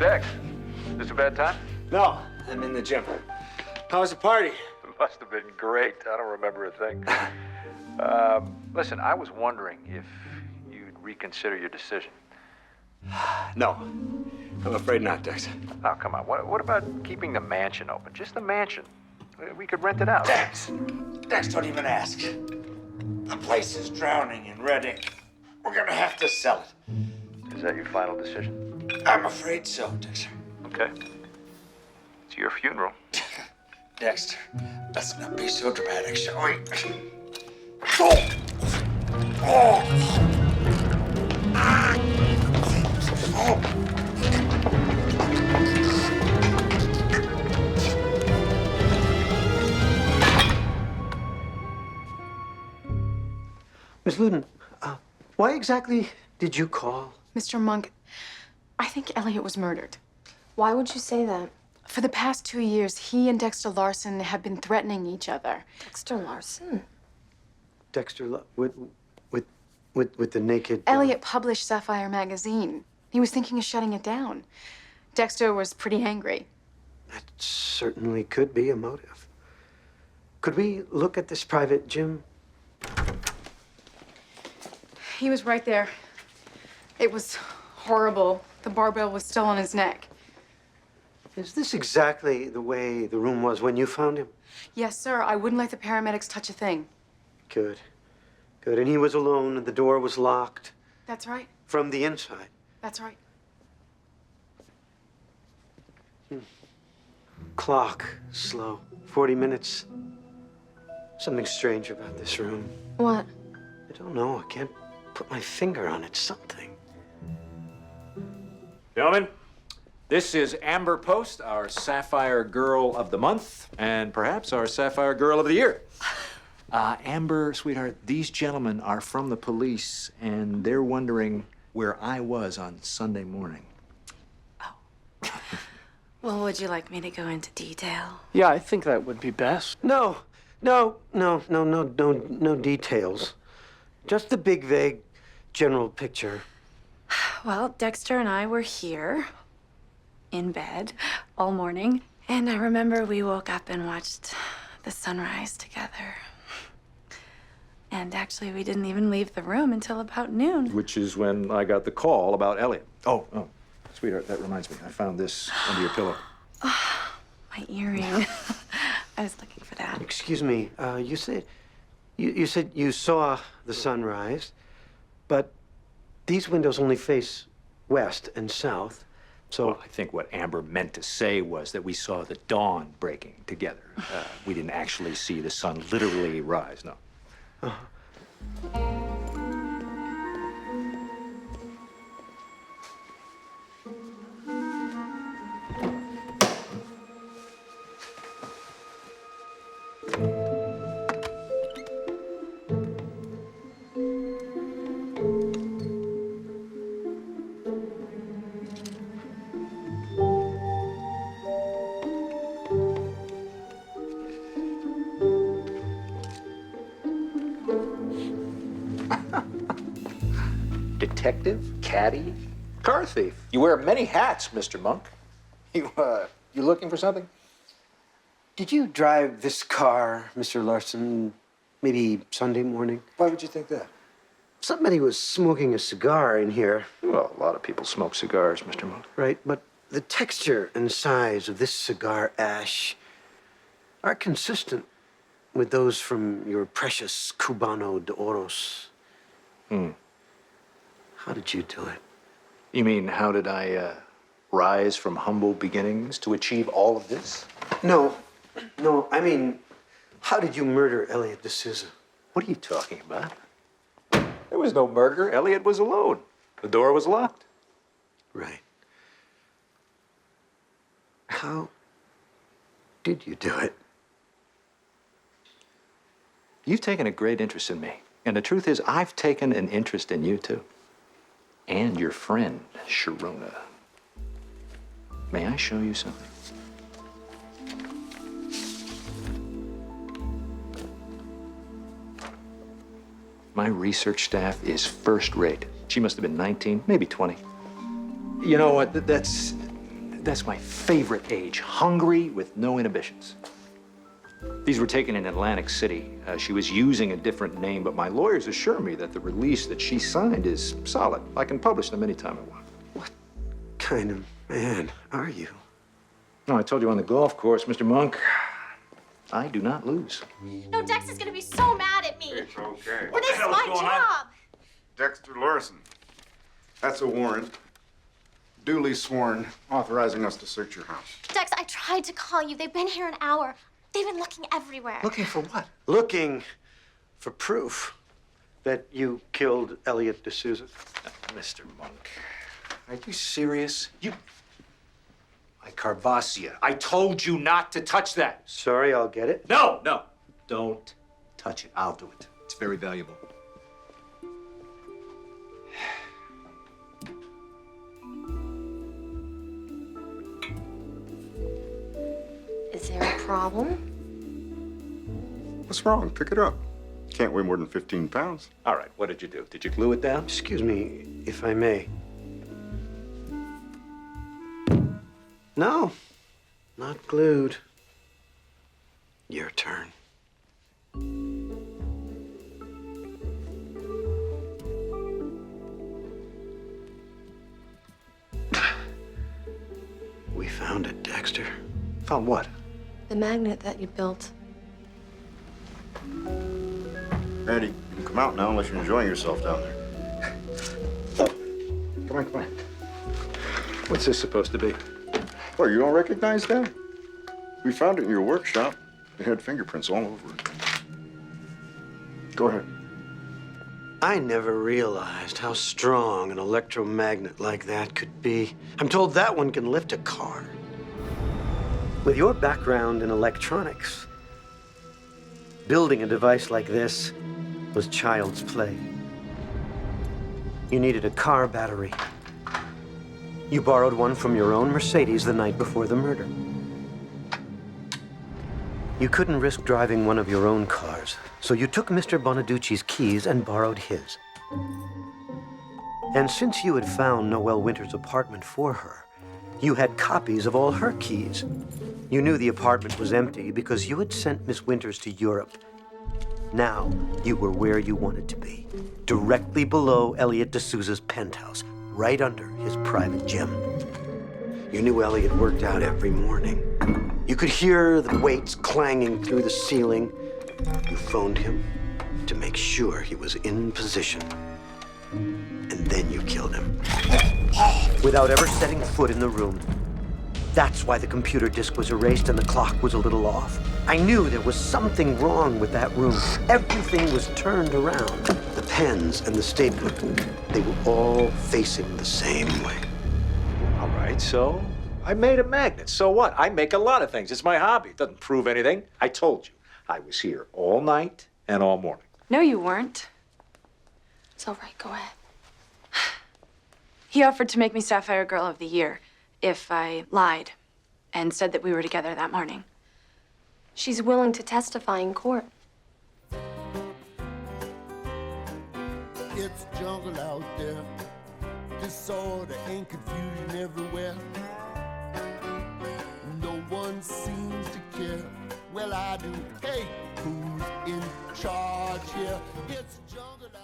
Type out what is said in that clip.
Dex, this a bad time? No, I'm in the gym. How was the party? It must have been great. I don't remember a thing. Listen, I was wondering if you'd reconsider your decision. No, I'm afraid not, Dex. Oh, come on. What about keeping the mansion open? Just the mansion. We could rent it out. Dex, don't even ask. The place is drowning in red ink. We're gonna have to sell it. Is that your final decision? I'm afraid so, Dexter. Okay. It's your funeral. Dexter, let's not be so dramatic, shall we? Oh! Oh! Ah! Oh! Miss Luden, why exactly did you call? Mr. Monk, I think Elliot was murdered. Why would you say that? For the past 2 years, he and Dexter Larson have been threatening each other. Dexter Larson? Dexter, with the naked... Elliot published Sapphire magazine. He was thinking of shutting it down. Dexter was pretty angry. That certainly could be a motive. Could we look at this private gym? He was right there. It was horrible. The barbell was still on his neck. Is this exactly the way the room was when you found him? Yes, sir. I wouldn't let the paramedics touch a thing. Good. Good. And he was alone and the door was locked? That's right. From the inside? That's right. Clock. Slow. 40 minutes. Something strange about this room. What? I don't know. I can't put my finger on it. Something. Gentlemen, this is Amber Post, our Sapphire Girl of the Month, and perhaps our Sapphire Girl of the Year. Amber, sweetheart, these gentlemen are from the police, and they're wondering where I was on Sunday morning. Well, would you like me to go into detail? Yeah, I think that would be best. No details. Just the big, vague, general picture. Well, Dexter and I were here in bed all morning, and I remember we woke up and watched the sunrise together. And actually, we didn't even leave the room until about noon. Which is when I got the call about Elliot. Oh, sweetheart, that reminds me. I found this under your pillow. Oh, my earring. I was looking for that. Excuse me. You said you saw the sunrise, but these windows only face west and south. So Well, I think what Amber meant to say was that we saw the dawn breaking together. We didn't actually see the sun literally rise, no. Detective, caddy, car thief. You wear many hats, Mr. Monk. You looking for something? did you drive this car, Mr. Larson, maybe Sunday morning? Why would you think that? Somebody was smoking a cigar in here. Well, a lot of people smoke cigars, Mr. Monk. Right, but the texture and size of this cigar ash are consistent with those from your precious Cubano de Oros. How did you do it? You mean, how did I rise from humble beginnings to achieve all of this? No, I mean, how did you murder Elliot D'Souza? What are you talking about? There was no murder. Elliot was alone. The door was locked. Right. How did you do it? You've taken a great interest in me. And the truth is, I've taken an interest in you, too. And your friend, Sharona. May I show you something? My research staff is first rate. She must have been 19, maybe 20. You know what? That's That's my favorite age. Hungry with no inhibitions. These were taken in Atlantic City. She was using a different name, but my lawyers assure me that the release that she signed is solid. I can publish them anytime I want. What kind of man are you? No, I told you on the golf course, Mr. Monk, I do not lose. No, Dex is gonna be so mad at me. It's okay. But this is my job. Dexter Larson. That's a warrant. Duly sworn, authorizing us to search your house. Dex, I tried to call you. They've been here an hour. They've been looking everywhere. Looking for what? Looking for proof that you killed Elliot D'Souza. Mr. Monk, are you serious? My Carvasia. I told you not to touch that. Sorry, I'll get it. No, no. Don't touch it. I'll do it. It's very valuable. Is there a problem? What's wrong? Pick it up. Can't weigh more than 15 pounds. All right, what did you do? Did you glue it down? Excuse me, if I may. No, not glued. Your turn. We found it, Dexter. Found what? The magnet that you built. Eddie, you can come out now unless you're enjoying yourself down there. Come on, come on. What's this supposed to be? Oh, you don't recognize that? We found it in your workshop. It had fingerprints all over it. Go ahead. I never realized how strong an electromagnet like that could be. I'm told that one can lift a car. With your background in electronics, building a device like this was child's play. You needed a car battery. You borrowed one from your own Mercedes the night before the murder. You couldn't risk driving one of your own cars, so you took Mr. Bonaducci's keys and borrowed his. And since you had found Noelle Winter's apartment for her, you had copies of all her keys. You knew the apartment was empty because you had sent Miss Winters to Europe. Now you were where you wanted to be, directly below Elliot D'Souza's penthouse, right under his private gym. You knew Elliot worked out every morning. You could hear the weights clanging through the ceiling. You phoned him to make sure he was in position. And then you killed him. Without ever setting foot in the room. That's why the computer disk was erased and the clock was a little off. I knew there was something wrong with that room. Everything was turned around. The pens and the stapler, they were all facing the same way. All right, so I made a magnet. So what? I make a lot of things. It's my hobby. It doesn't prove anything. I told you. I was here all night and all morning. No, you weren't. It's all right, go ahead. He offered to make me Sapphire Girl of the Year if I lied and said that we were together that morning. She's willing to testify in court. It's jungle out there, disorder and confusion everywhere. No one seems to care. Well, I do. Hey, who's in charge here? It's jungle out